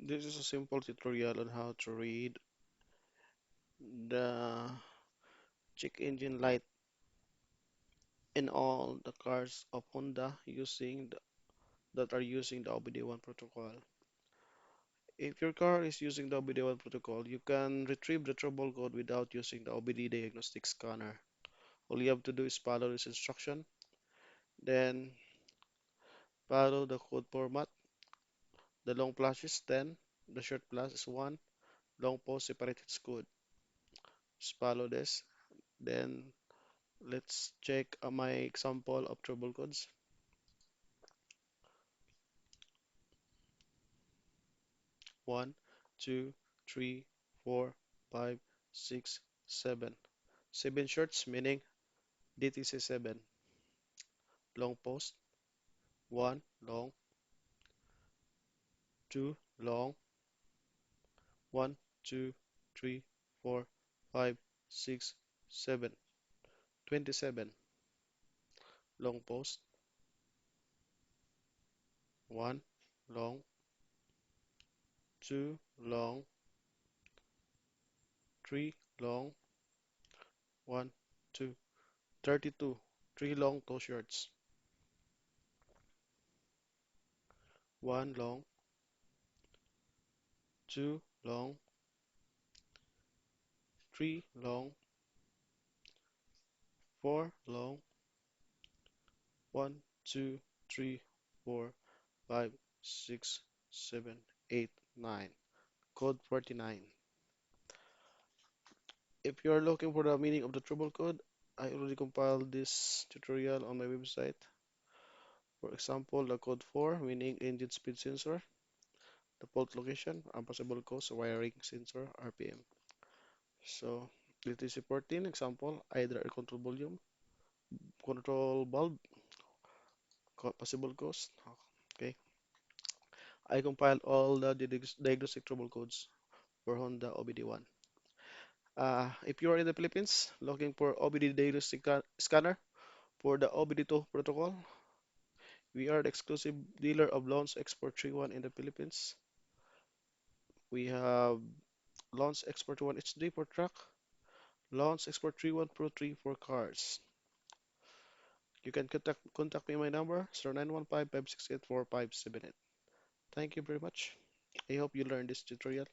This is a simple tutorial on how to read the check engine light in all the cars of Honda that are using the OBD1 protocol. If your car is using the OBD1 protocol, you can retrieve the trouble code without using the OBD diagnostic scanner. All you have to do is follow this instruction, then follow the code format. The long plus is 10, the short plus is 1, long post separated is good. Just follow this. Then let's check my example of trouble codes. 1, 2, 3, 4, 5, 6, 7. 7 shorts meaning DTC 7. Long post, 1 long, 2 long, 1, 2, 3, 4, 5, 6, 7. 27. Long post, 1 long, 2 long, 3 long, 1, 2, 32. 3 long, 2 shorts, 1 long, 2 long, 3 long, 4 long, 1, 2, 3, 4, 5, 6, 7, 8, 9. Code 49. If you are looking for the meaning of the trouble code, I already compiled this tutorial on my website. For example, the code 4, meaning engine speed sensor, the fault location, and possible cause, wiring sensor, RPM. So, LTC 14, example, either air control volume, control bulb, possible cause. Okay, I compiled all the diagnostic trouble codes for Honda OBD1. If you are in the Philippines looking for OBD diagnostic scanner for the OBD2 protocol, we are the exclusive dealer of Launch Export 31 in the Philippines. We have Launch Export 1 HD for truck, Launch Export 31 Pro 3 for cars. You can contact me on my number 0915 568 4578. Thank you very much. I hope you learned this tutorial.